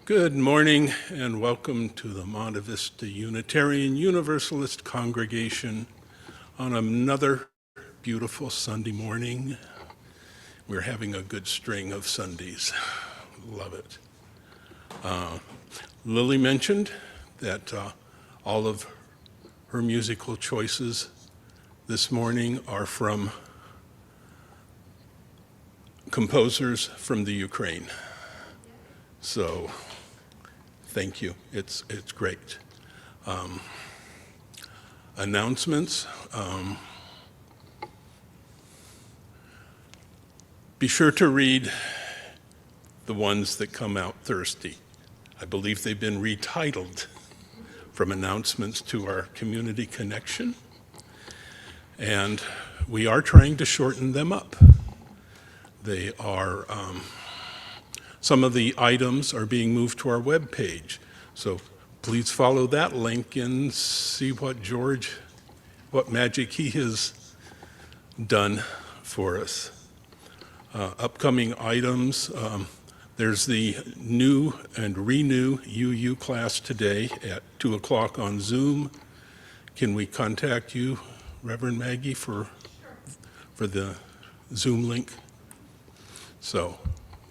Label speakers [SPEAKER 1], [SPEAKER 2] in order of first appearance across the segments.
[SPEAKER 1] Good morning and welcome to the Monte Vista Unitarian Universalist congregation on another beautiful Sunday morning. We're having a good string of Sundays. Love it. Lily mentioned that all of her musical choices this morning are from composers from the Ukraine. So thank you. It's great. Announcements. Be sure to read the ones that come out Thursday. I believe they've been retitled from announcements to our community connection. And we are trying to shorten them up. They are, some of the items are being moved to our webpage. So please follow that link and see what what magic he has done for us. Upcoming items, there's the new and renew UU class today at 2 o'clock on Zoom. Can we contact you, Reverend Maggie, for the Zoom link? So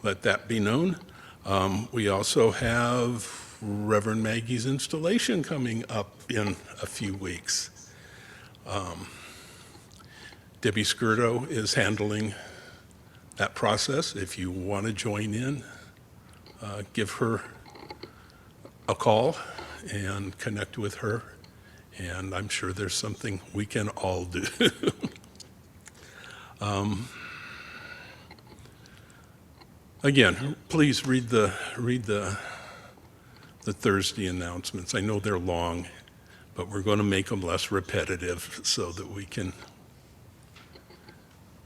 [SPEAKER 1] let that be known. We also have Reverend Maggie's installation coming up in a few weeks. Debbie Skirto is handling that process. If you want to join in, give her a call and connect with her, and I'm sure there's something we can all do. Again, please read the Thursday announcements. I know they're long, but we're going to make them less repetitive so that we can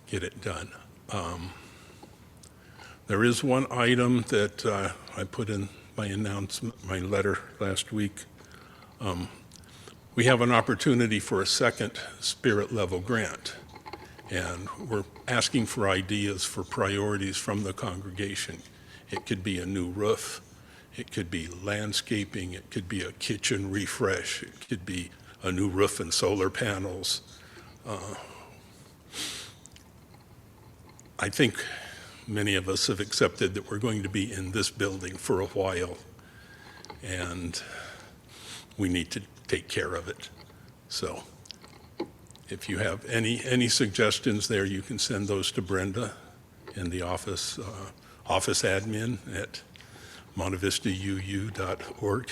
[SPEAKER 1] get it done. There is one item that I put in my announcement, my letter last week. We have an opportunity for a second spirit level grant, and we're asking for ideas for priorities from the congregation. It could be a new roof, it could be landscaping, it could be a kitchen refresh, it could be a new roof and solar panels. I think many of us have accepted that we're going to be in this building for a while, and we need to take care of it. So if you have any suggestions there, you can send those to Brenda in the office admin at montevistauu.org.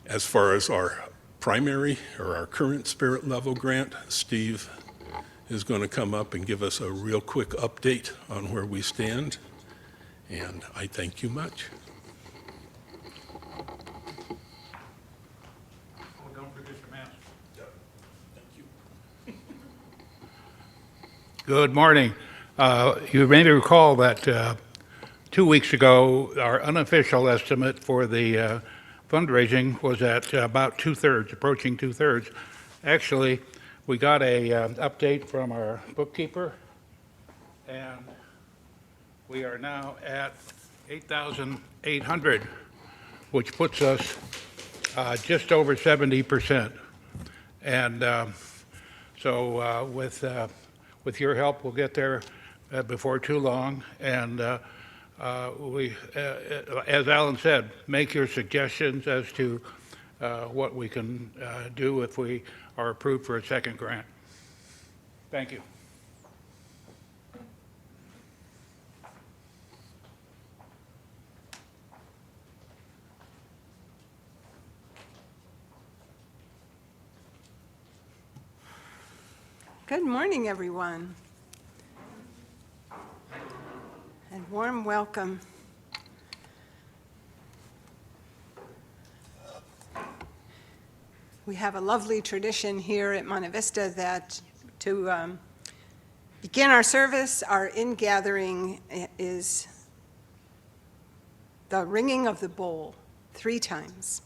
[SPEAKER 1] As far as our primary or our current spirit level grant, Steve is going to come up and give us a real quick update on where we stand, and I thank you much.
[SPEAKER 2] Oh, don't forget your mask.
[SPEAKER 1] Thank you.
[SPEAKER 2] Good morning. You may recall that 2 weeks ago, our unofficial estimate for the fundraising was at about two-thirds, approaching two-thirds. Actually, we got a update from our bookkeeper, and we are now at 8,800, which puts us just over 70%. And so with your help, we'll get there before too long. And we, as Alan said, make your suggestions as to what we can do if we are approved for a second grant. Thank you.
[SPEAKER 3] Good morning, everyone, and warm welcome. We have a lovely tradition here at Monte Vista that to begin our service, our ingathering is the ringing of the bowl 3 times.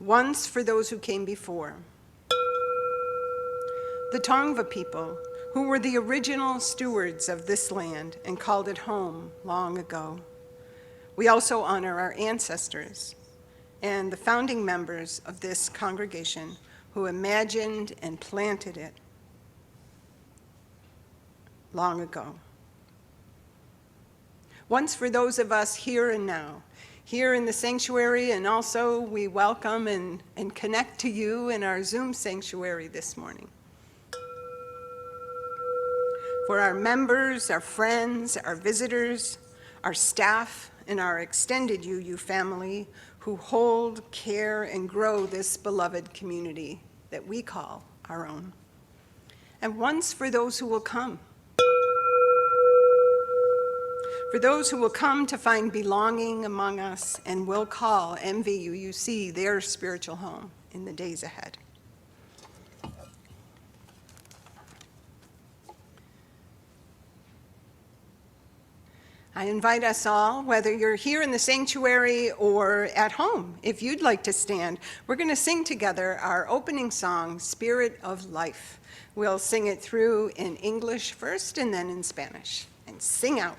[SPEAKER 3] Once for those who came before. The Tongva people, who were the original stewards of this land and called it home long ago. We also honor our ancestors and the founding members of this congregation who imagined and planted it long ago. Once for those of us here and now, here in the sanctuary, and also we welcome and connect to you in our Zoom sanctuary this morning. For our members, our friends, our visitors, our staff, and our extended UU family who hold, care, and grow this beloved community that we call our own. And once for those who will come. For those who will come to find belonging among us and will call MVUUC their spiritual home in the days ahead. I invite us all, whether you're here in the sanctuary or at home, if you'd like to stand, we're going to sing together our opening song, Spirit of Life. We'll sing it through in English first and then in Spanish. And sing out.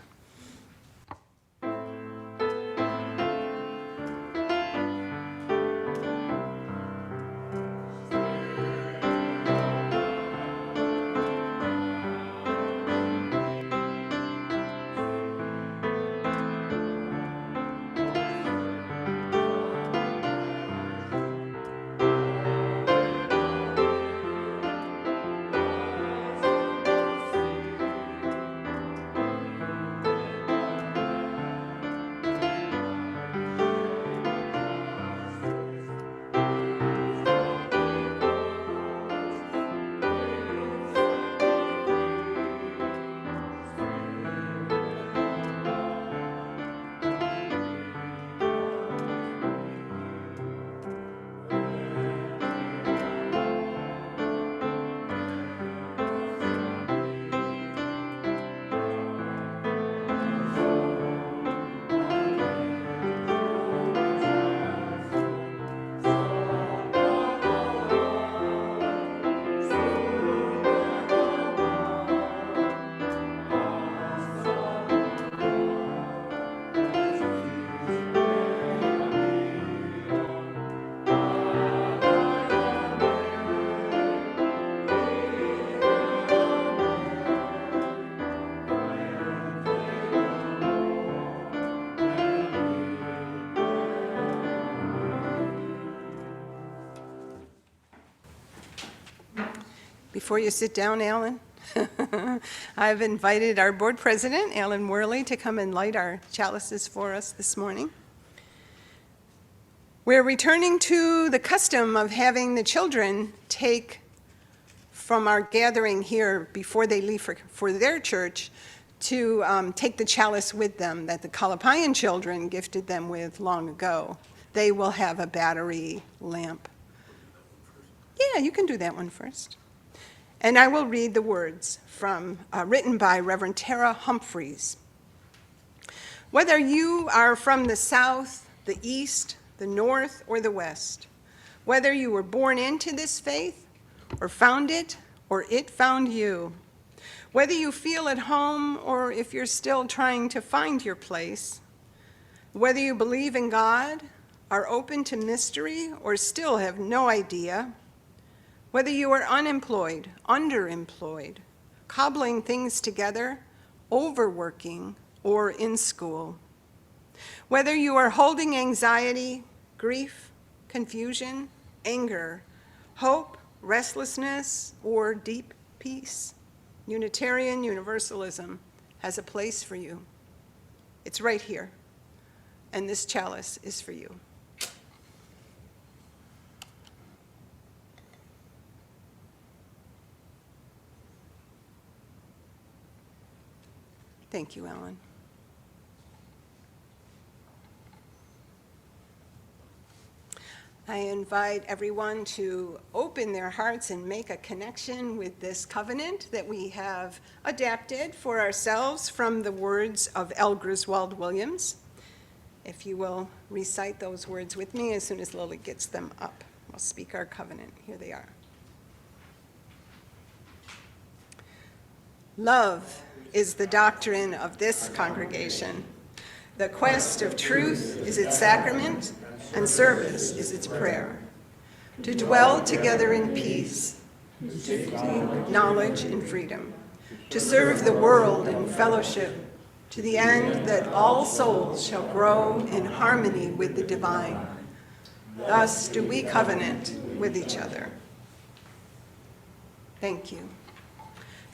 [SPEAKER 3] Before you sit down, Alan, I've invited our board president, Alan Worley, to come and light our chalices for us this morning. We're returning to the custom of having the children take from our gathering here before they leave for their church to take the chalice with them that the Kalapayan children gifted them with long ago. They will have a battery lamp. Yeah, you can do that one first. And I will read the words from written by Reverend Tara Humphreys. Whether you are from the south, the east, the north, or the west, whether you were born into this faith or found it or it found you, whether you feel at home or if you're still trying to find your place, whether you believe in God, are open to mystery, or still have no idea, whether you are unemployed, underemployed, cobbling things together, overworking, or in school, whether you are holding anxiety, grief, confusion, anger, hope, restlessness, or deep peace, Unitarian Universalism has a place for you. It's right here, and this chalice is for you. Thank you, Alan. I invite everyone to open their hearts and make a connection with this covenant that we have adapted for ourselves from the words of L. Griswold Williams. If you will recite those words with me as soon as Lily gets them up. We'll speak our covenant. Here they are. Love is the doctrine of this congregation. The quest of truth is its sacrament, and service is its prayer. To dwell together in peace, to seek knowledge and freedom, to serve the world in fellowship, to the end that all souls shall grow in harmony with the divine. Thus do we covenant with each other. Thank you.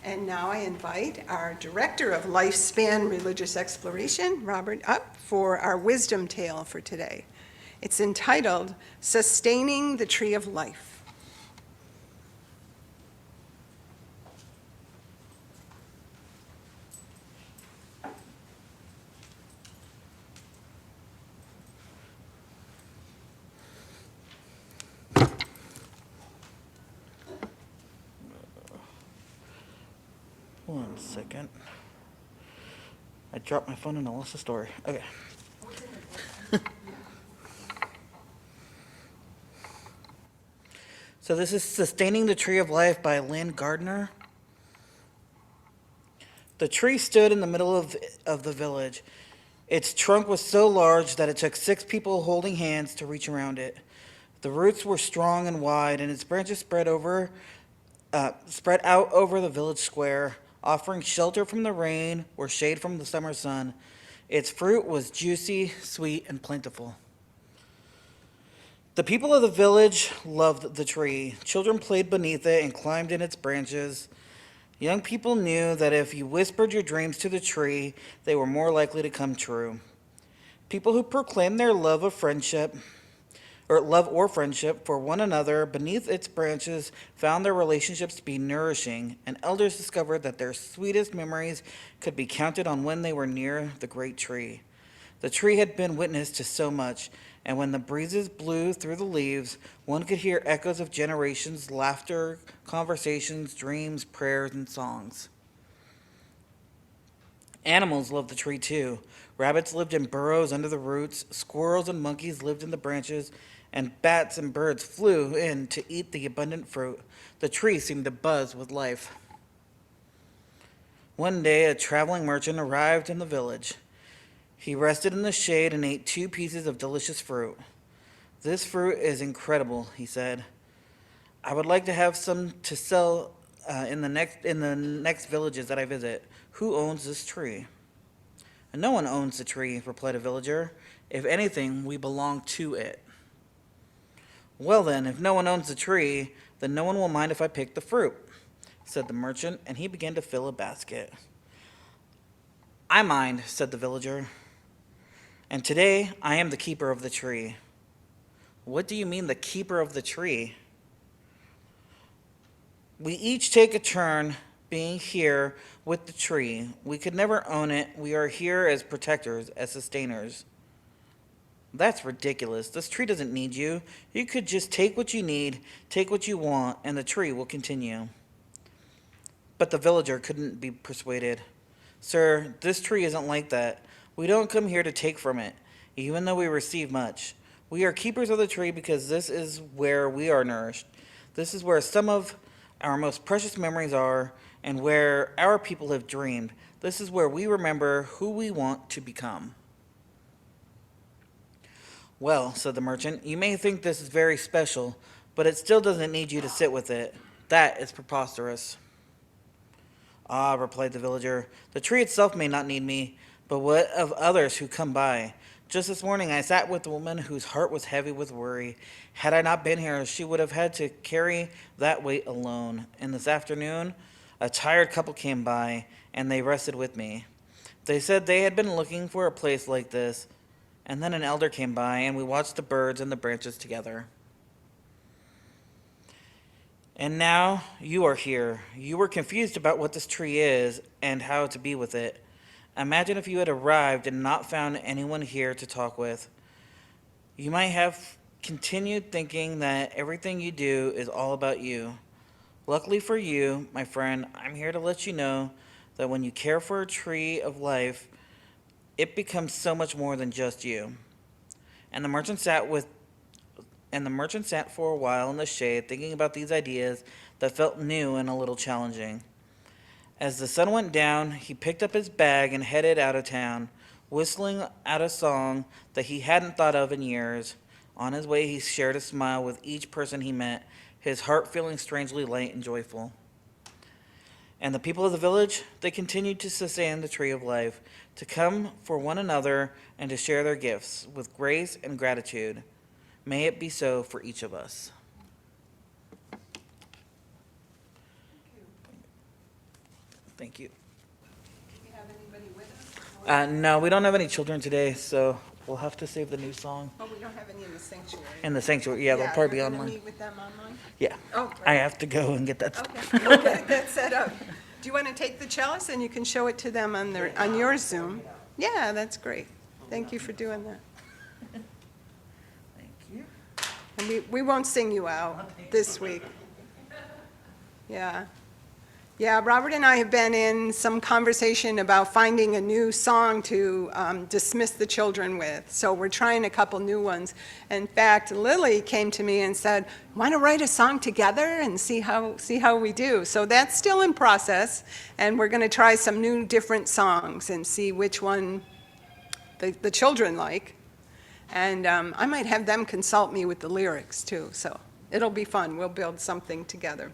[SPEAKER 3] And now I invite our Director of Lifespan Religious Exploration, Robert, up for our wisdom tale for today. It's entitled, Sustaining the Tree of Life.
[SPEAKER 4] One second. I dropped my phone and I lost the story. Okay. So this is Sustaining the Tree of Life by Lynn, Gardner. The tree stood in the middle of the village. Its trunk was so large that it took 6 people holding hands to reach around it. The roots were strong and wide, and its branches spread out over the village square, offering shelter from the rain or shade from the summer sun. Its fruit was juicy, sweet, and plentiful. The people of the village loved the tree. Children played beneath it and climbed in its branches. Young people knew that if you whispered your dreams to the tree, they were more likely to come true. People who proclaimed their love or friendship for one another beneath its branches found their relationships to be nourishing, and elders discovered that their sweetest memories could be counted on when they were near the great tree. The tree had been witness to so much, and when the breezes blew through the leaves, one could hear echoes of generations, laughter, conversations, dreams, prayers, and songs. Animals loved the tree too. Rabbits lived in burrows under the roots, squirrels and monkeys lived in the branches, and bats and birds flew in to eat the abundant fruit. The tree seemed to buzz with life. One day, a traveling merchant arrived in the village. He rested in the shade and ate 2 pieces of delicious fruit. "This fruit is incredible," he said. "I would like to have some to sell in the next villages that I visit. Who owns this tree?" "No one owns the tree," replied a villager. "If anything, we belong to it." "Well then, if no one owns the tree, then no one will mind if I pick the fruit." said the merchant, and he began to fill a basket. I mind, said the villager, and today I am the keeper of the tree. What do you mean, the keeper of the tree? We each take a turn being here with the tree. We could never own it. We are here as protectors, as sustainers. That's ridiculous. This tree doesn't need you. You could just take what you need, take what you want, and the tree will continue. But the villager couldn't be persuaded. Sir, this tree isn't like that. We don't come here to take from it, even though we receive much. We are keepers of the tree because this is where we are nourished. This is where some of our most precious memories are and where our people have dreamed. This is where we remember who we want to become. Well, said the merchant, you may think this is very special, but it still doesn't need you to sit with it. That is preposterous. Ah, replied the villager, the tree itself may not need me, but what of others who come by? Just this morning I sat with a woman whose heart was heavy with worry. Had I not been here, she would have had to carry that weight alone. And this afternoon, a tired couple came by, and they rested with me. They said they had been looking for a place like this, and then an elder came by, and we watched the birds and the branches together. And now you are here. You were confused about what this tree is and how to be with it. Imagine if you had arrived and not found anyone here to talk with. You might have continued thinking that everything you do is all about you. Luckily for you, my friend, I'm here to let you know that when you care for a tree of life, it becomes so much more than just you. And the merchant sat for a while in the shade, thinking about these ideas that felt new and a little challenging. As the sun went down, he picked up his bag and headed out of town, whistling out a song that he hadn't thought of in years. On his way, he shared a smile with each person he met, his heart feeling strangely light and joyful. And the people of the village, they continued to sustain the tree of life, to come for one another and to share their gifts with grace and gratitude. May it be so for each of us. Thank you.
[SPEAKER 3] Do we have anybody with us?
[SPEAKER 4] No, we don't have any children today, so we'll have to save the new song.
[SPEAKER 3] Oh, we don't have any in the sanctuary.
[SPEAKER 4] In the sanctuary, yeah, they'll probably be
[SPEAKER 3] you're gonna
[SPEAKER 4] online.
[SPEAKER 3] meet with them online?
[SPEAKER 4] Yeah.
[SPEAKER 3] Oh,
[SPEAKER 4] I
[SPEAKER 3] great.
[SPEAKER 4] have to go and get that.
[SPEAKER 3] Okay, we'll get that set up. Do you want to take the chalice and you can show it to them on your Zoom? Yeah, that's great. Thank you for doing that.
[SPEAKER 4] Thank you.
[SPEAKER 3] And we won't sing you out this week. Yeah. Yeah, Robert and I have been in some conversation about finding a new song to dismiss the children with. So we're trying a couple new ones. In fact, Lily came to me and said, want to write a song together and see how we do. So that's still in process. And we're going to try some new different songs and see which one the children like. And I might have them consult me with the lyrics too. So it'll be fun. We'll build something together.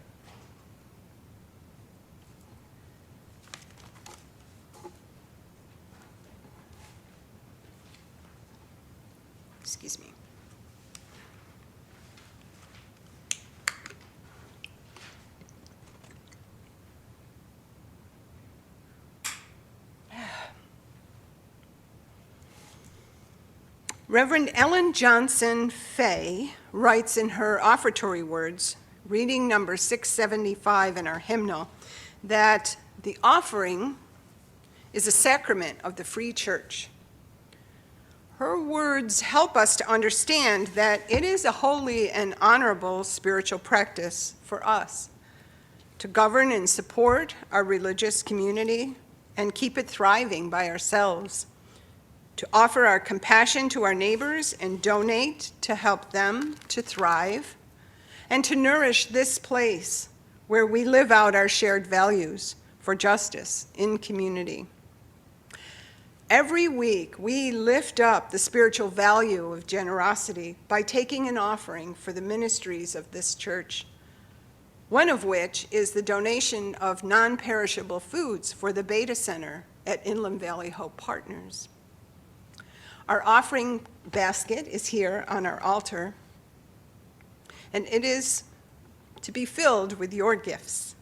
[SPEAKER 3] Excuse me. Reverend Ellen Johnson Fay writes in her offertory words, reading number 675 in our hymnal, that the offering is a sacrament of the free church. Her words help us to understand that it is a holy and honorable spiritual practice for us to govern and support our religious community and keep it thriving by ourselves, to offer our compassion to our neighbors and donate to help them to thrive, and to nourish this place where we live out our shared values for justice in community. Every week, we lift up the spiritual value of generosity by taking an offering for the ministries of this church, one of which is the donation of non-perishable foods for the Beta Center at Inland Valley Hope Partners. Our offering basket is here on our altar, and it is to be filled with your gifts.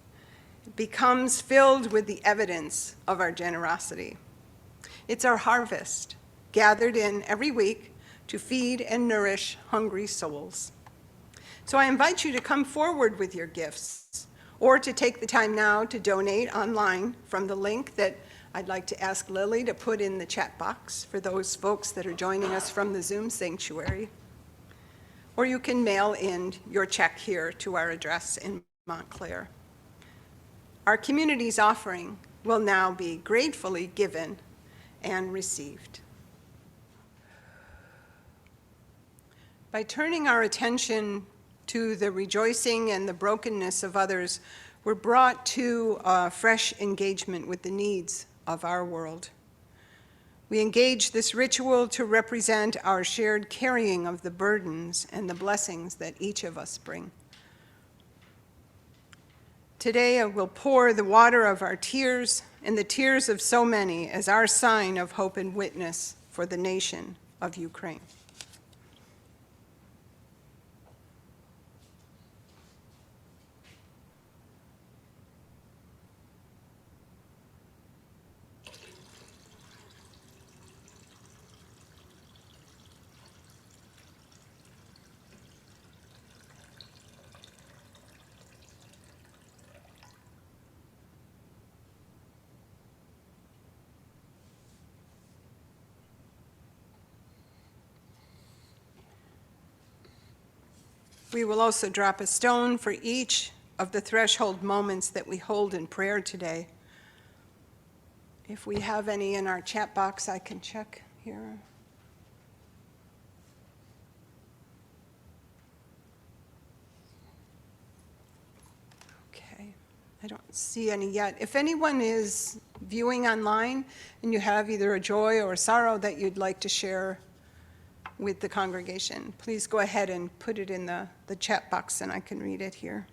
[SPEAKER 3] becomes filled with the evidence of our generosity. It's our harvest, gathered in every week to feed and nourish hungry souls. So I invite you to come forward with your gifts, or to take the time now to donate online from the link that I'd like to ask Lily to put in the chat box for those folks that are joining us from the Zoom sanctuary. Or you can mail in your check here to our address in Montclair. Our community's offering will now be gratefully given and received. By turning our attention to the rejoicing and the brokenness of others, we're brought to a fresh engagement with the needs of our world. We engage this ritual to represent our shared carrying of the burdens and the blessings that each of us bring. Today, I will pour the water of our tears and the tears of so many as our sign of hope and witness for the nation of Ukraine. We will also drop a stone for each of the threshold moments that we hold in prayer today. If we have any in our chat box, I can check here. Okay, I don't see any yet. If anyone is viewing online and you have either a joy or a sorrow that you'd like to share with the congregation, please go ahead and put it in the chat box and I can read it here.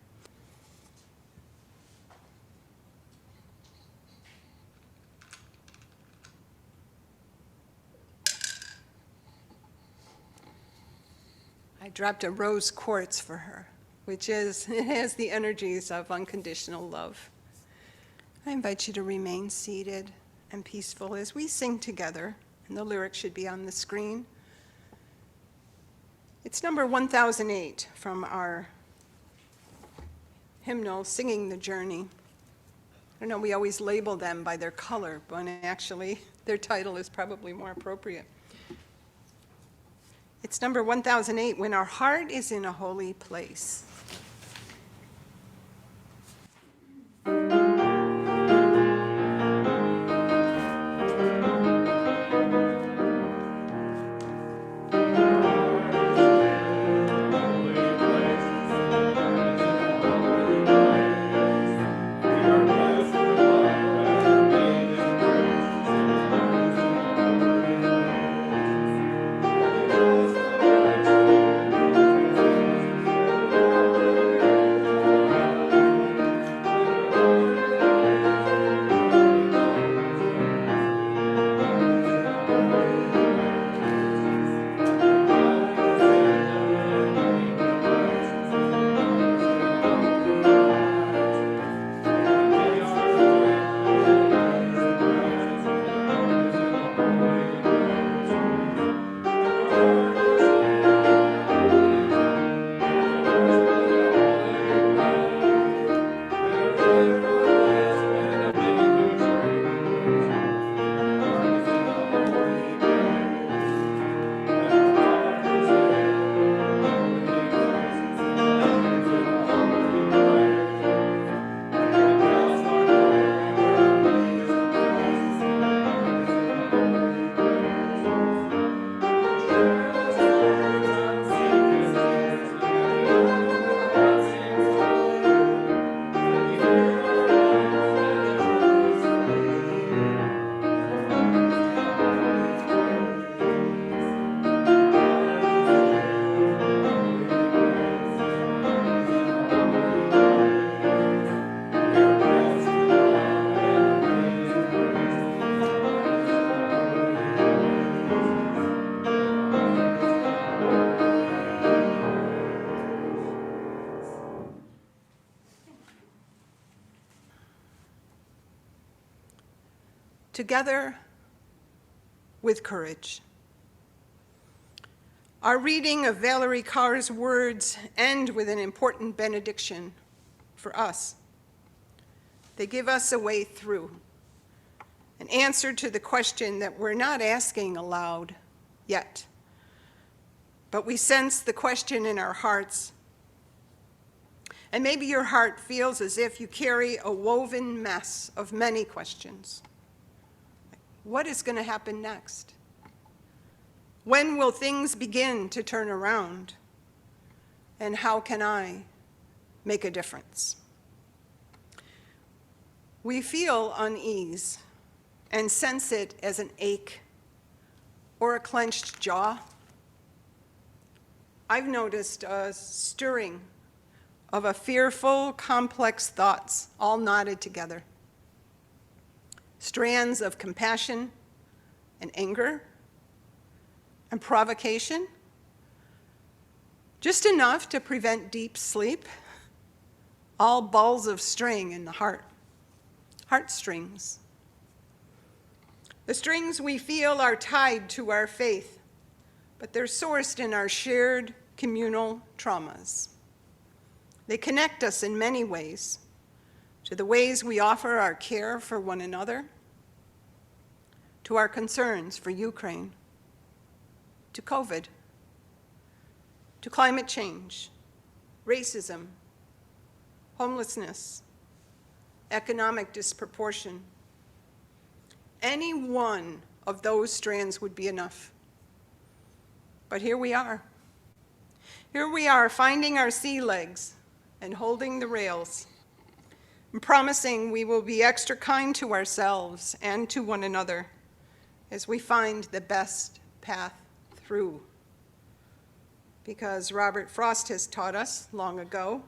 [SPEAKER 3] I dropped a rose quartz for her, it has the energies of unconditional love. I invite you to remain seated and peaceful as we sing together, and the lyrics should be on the screen. It's number 1008 from our hymnal, Singing the Journey. I know we always label them by their color, but actually their title is probably more appropriate. It's number 1008, When Our Heart is in a Holy Place. together with courage. Our reading of Valerie Carr's words end with an important benediction for us. They give us a way through, an answer to the question that we're not asking aloud yet, but we sense the question in our hearts. And maybe your heart feels as if you carry a woven mess of many questions. What is going to happen next? When will things begin to turn around? And how can I make a difference? We feel unease and sense it as an ache or a clenched jaw. I've noticed a stirring of a fearful, complex thoughts all knotted together. Strands of compassion and anger and provocation, just enough to prevent deep sleep, all balls of string in the heart, heartstrings. The strings we feel are tied to our faith, but they're sourced in our shared communal traumas. They connect us in many ways, to the ways we offer our care for one another, to our concerns for Ukraine, to COVID, to climate change, racism, homelessness, economic disproportion. Any one of those strands would be enough. But here we are. Here we are, finding our sea legs and holding the rails, and promising we will be extra kind to ourselves and to one another as we find the best path through. Because Robert Frost has taught us long ago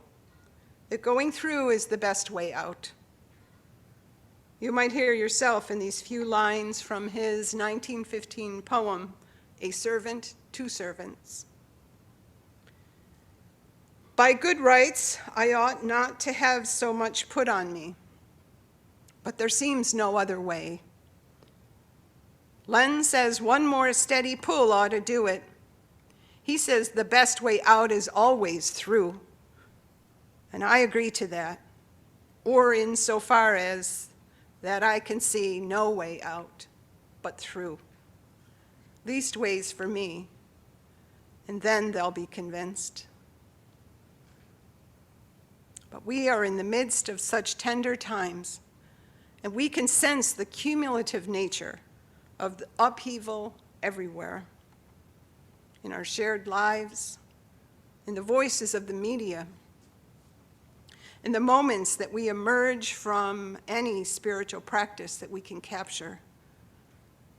[SPEAKER 3] that going through is the best way out. You might hear yourself in these few lines from his 1915 poem, A Servant to Servants. By good rights, I ought not to have so much put on me, but there seems no other way. Lynn says one more steady pull ought to do it. He says the best way out is always through. And I agree to that, or insofar as that I can see no way out but through. Least ways for me, and then they'll be convinced. But we are in the midst of such tender times, and we can sense the cumulative nature of the upheaval everywhere, in our shared lives, in the voices of the media, in the moments that we emerge from any spiritual practice that we can capture.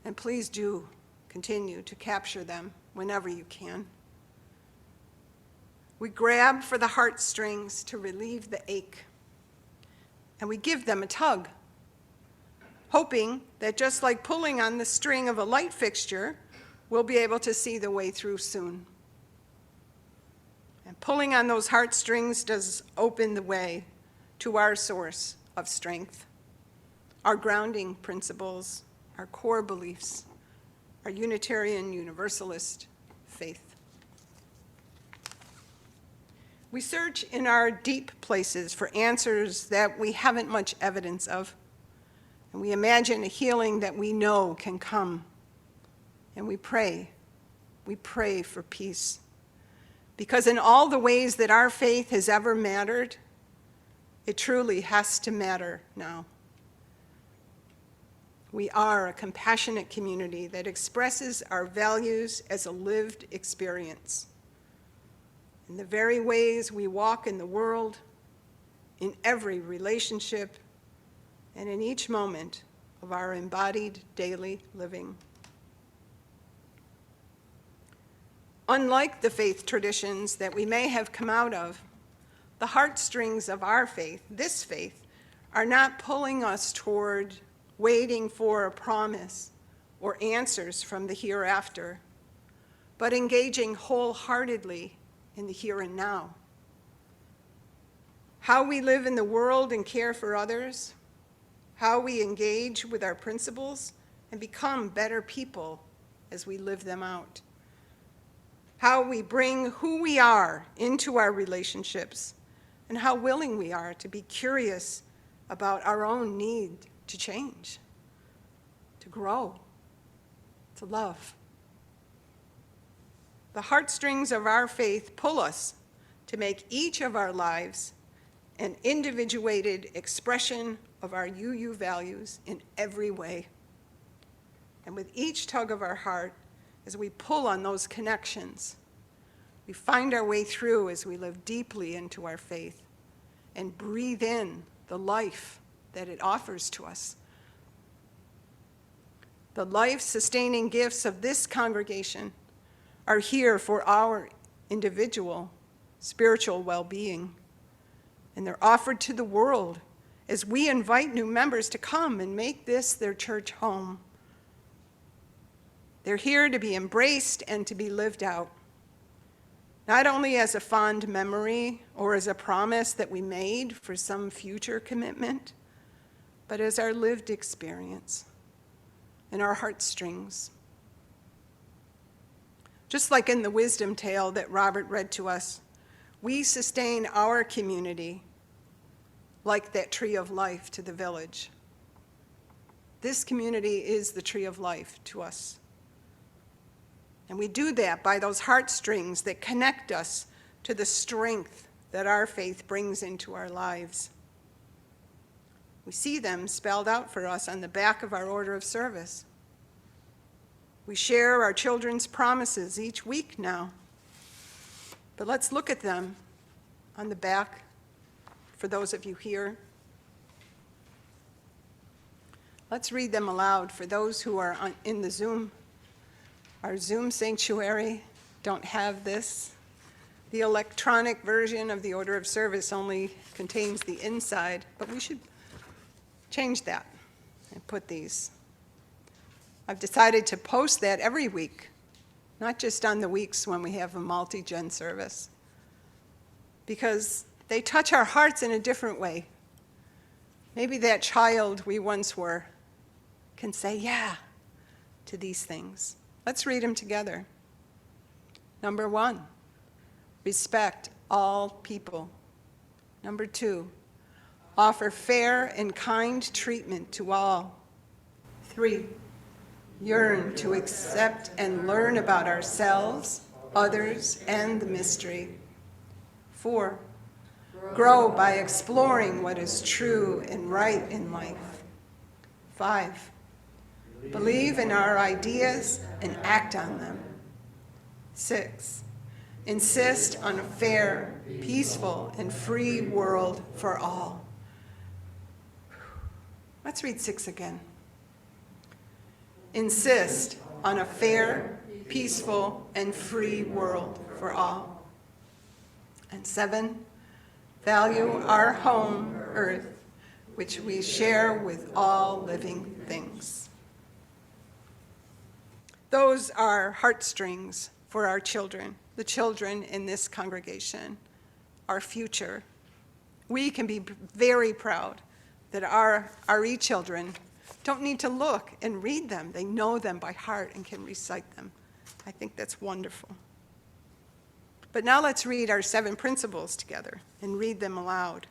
[SPEAKER 3] And please do continue to capture them whenever you can. We grab for the heartstrings to relieve the ache, and we give them a tug, hoping that just like pulling on the string of a light fixture, we'll be able to see the way through soon. And pulling on those heartstrings does open the way to our source of strength, our grounding principles, our core beliefs, our Unitarian Universalist faith. We search in our deep places for answers that we haven't much evidence of, and we imagine a healing that we know can come. And we pray for peace. Because in all the ways that our faith has ever mattered, it truly has to matter now. We are a compassionate community that expresses our values as a lived experience. In the very ways we walk in the world, in every relationship, and in each moment of our embodied daily living. Unlike the faith traditions that we may have come out of, the heartstrings of our faith, this faith, are not pulling us toward waiting for a promise or answers from the hereafter, but engaging wholeheartedly in the here and now. How we live in the world and care for others, how we engage with our principles and become better people as we live them out. How we bring who we are into our relationships, and how willing we are to be curious about our own need to change, to grow, to love. The heartstrings of our faith pull us to make each of our lives an individuated expression of our UU values in every way. And with each tug of our heart, as we pull on those connections, we find our way through as we live deeply into our faith and breathe in the life that it offers to us. The life-sustaining gifts of this congregation are here for our individual spiritual well-being, and they're offered to the world as we invite new members to come and make this their church home. They're here to be embraced and to be lived out, not only as a fond memory or as a promise that we made for some future commitment, but as our lived experience and our heartstrings. Just like in the wisdom tale that Robert read to us, we sustain our community like that tree of life to the village. This community is the tree of life to us. And we do that by those heartstrings that connect us to the strength that our faith brings into our lives. We see them spelled out for us on the back of our order of service. We share our children's promises each week now. But let's look at them on the back for those of you here. Let's read them aloud for those who are in the Zoom. Our Zoom sanctuary don't have this. The electronic version of the order of service only contains the inside, but we should change that and put these. I've decided to post that every week, not just on the weeks when we have a multi-gen service, because they touch our hearts in a different way. Maybe that child we once were can say yeah to these things. Let's read them together. Number 1, respect all people. Number 2, offer fair and kind treatment to all. 3, yearn to accept and learn about ourselves, others, and the mystery. 4, grow by exploring what is true and right in life. 5, believe in our ideas and act on them. 6, insist on a fair, peaceful, and free world for all. Let's read 6 again. Insist on a fair, peaceful, and free world for all. And 7, value our home, earth, which we share with all living things. Those are heartstrings for our children, the children in this congregation, our future. We can be very proud that our children don't need to look and read them. They know them by heart and can recite them. I think that's wonderful. But now let's read our 7 principles together and read them aloud.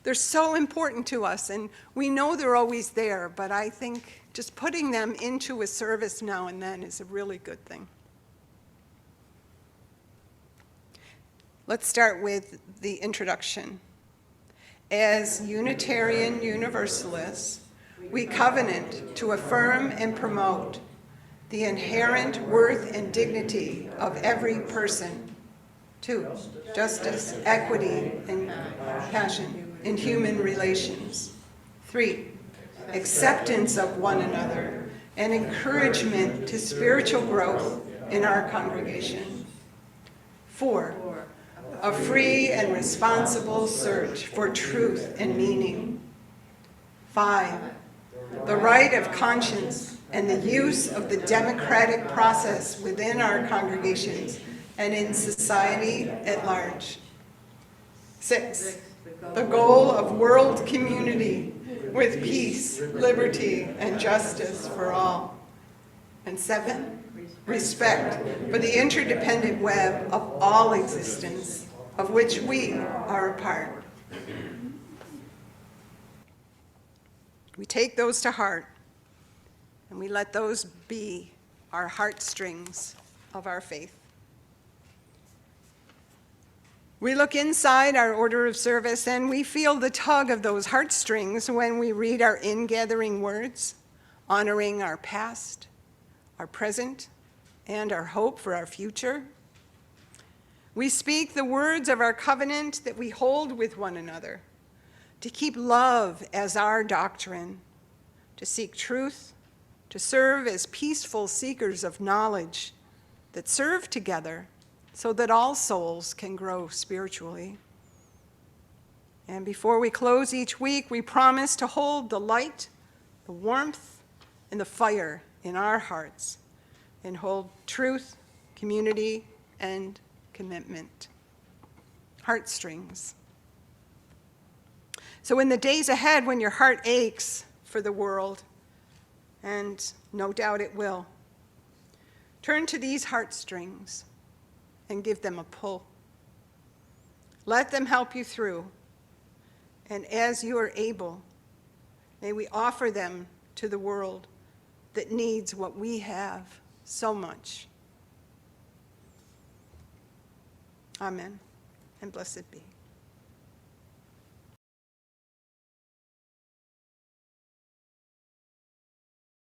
[SPEAKER 3] They're so important to us, and we know they're always there, but I think just putting them into a service now and then is a really good thing. Let's start with the introduction. As Unitarian Universalists, we covenant to affirm and promote the inherent worth and dignity of every person. 2, justice, equity, and compassion in human relations. 3, acceptance of one another and encouragement to spiritual growth in our congregation. 4, a free and responsible search for truth and meaning. 5, the right of conscience and the use of the democratic process within our congregations and in society at large. 6, the goal of world community with peace, liberty, and justice for all. And 7, respect for the interdependent web of all existence, of which we are a part. We take those to heart, and we let those be our heartstrings of our faith. We look inside our order of service, and we feel the tug of those heartstrings when we read our ingathering words, honoring our past, our present, and our hope for our future. We speak the words of our covenant that we hold with one another, to keep love as our doctrine, to seek truth, to serve as peaceful seekers of knowledge that serve together so that all souls can grow spiritually. And before we close each week, we promise to hold the light, the warmth, and the fire in our hearts, and hold truth, community, and commitment. Heartstrings. So in the days ahead, when your heart aches for the world, and no doubt it will, turn to these heartstrings and give them a pull. Let them help you through, and as you are able, may we offer them to the world that needs what we have so much. Amen, and blessed be.